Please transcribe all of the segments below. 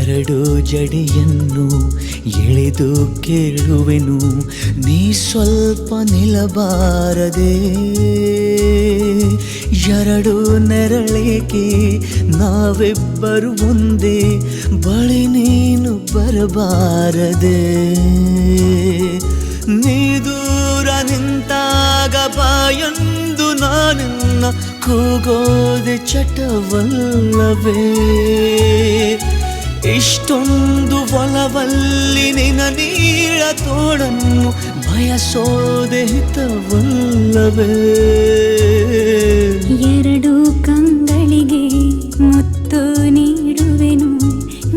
ಎರಡು ಜಡಿಯನ್ನು ಎಳೆದು ಕೇಳುವೆನು, ನೀ ಸ್ವಲ್ಪ ನಿಲ್ಲಬಾರದೆ. ಎರಡು ನೆರಳೇಕೆ ನಾವಿಬ್ಬರು ಒಂದೇ, ಬಳಿ ನೀನು ಬರಬಾರದೆ. ನೀ ದೂರ ನಿಂತಾಗ ಬಾಯೊಂದು ನಾನಿನ್ನ ಕೂಗೋದೆ ಚಟವಲ್ಲವೇ. ಇಷ್ಟೊಂದು ಒಲವಲ್ಲಿ ನಿನ ನೀಳ ತೋಡನ್ನು ಬಯಸೋದೆ ಹಿತವಲ್ಲವೇ. ಎರಡು ಕಂಗಳಿಗೆ ಮುತ್ತು ನೀಡುವೆನು,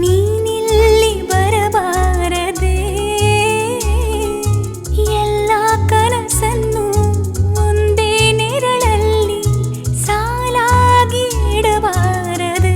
ನೀನಿಲ್ಲಿ ಬರಬಾರದೆ. ಎಲ್ಲ ಕನಸನ್ನು ಒಂದೇ ನೆರಳಲ್ಲಿ ಸಾಲಾಗಿ ಇಡಬಾರದೆ.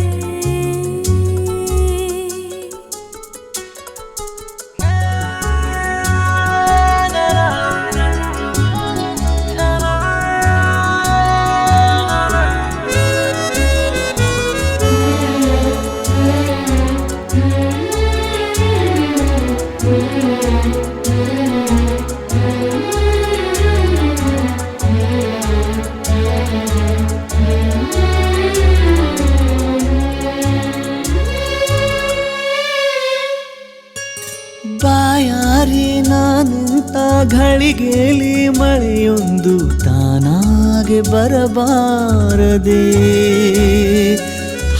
ಬಾಯಾರಿ ನಾನಿಂತ ಘಳಿಗೆಲಿ ಮಳೆಯೊಂದು ತಾನಾಗೆ ಬರಬಾರದೆ.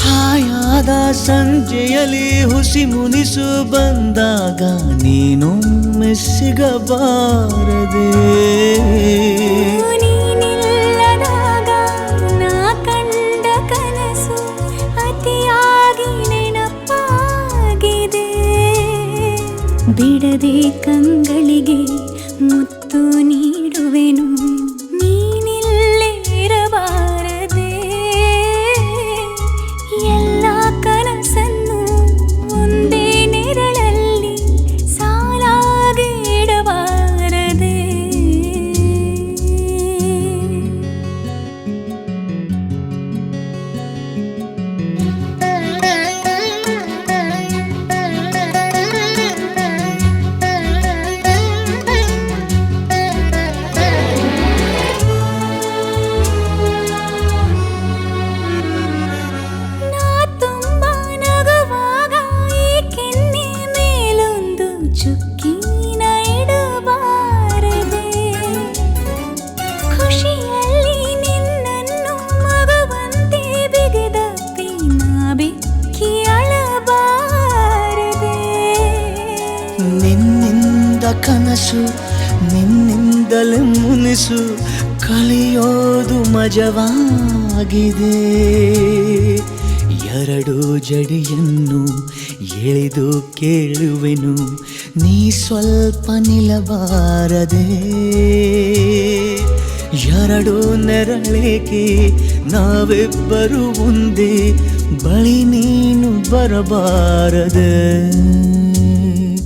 ಹಾಯಾದ ಸಂಜೆಯಲ್ಲಿ ಹುಸಿ ಮುನಿಸು ಬಂದಾಗ ನೀನೊಮ್ಮೆ ಸಿಗಬಾರದೆ. ನೀನಿಲ್ಲದಾಗ ನಾ ಕಂಡ ಕನಸು ಅತಿಯಾಗಿ ನೆನಪಾಗಿದೆ. ಬಿಡದೆ ಕಂಗಳಿಗೆ ಮುತ್ತು ನೀಡುವೆನು, ನೀನಿಲ್ಲೇ ಇರಬಾರದೆ. ಎಲ್ಲ ಕನಸನ್ನು ಒಂದೇ ನೆರಳಲ್ಲಿ ಸಾಲಾಗಿ ಇಡಬಾರದೆ. ಚುಕ್ಕಿನ ಇಡಬಾರದೆ. ಖುಷಿಯಲ್ಲಿ ನಿನ್ನನ್ನು ಮಗುವಂತೆ ಬಿಗಿದಪ್ಪಿ ನಾ ಬೆಕ್ಕಿ ಅಳಬಾರದೆ. ನಿನ್ನಿಂದ ಕನಸು ನಿನ್ನಿಂದಲೇ ಮುನಿಸು ಕಲಿಯೋದು ಮಜವಾಗಿದೆ. ಎರಡು ಜಡಿಯನ್ನು ಎಳೆದು ಕೇಳುವೆನು, ನೀ ಸ್ವಲ್ಪ ನಿಲ್ಲಬಾರದೆ. ಎರಡು ನೆರಳೇಕೆ ನಾವಿಬ್ಬರು ಒಂದೇ, ಬಳಿ ನೀನು ಬರಬಾರದೆ.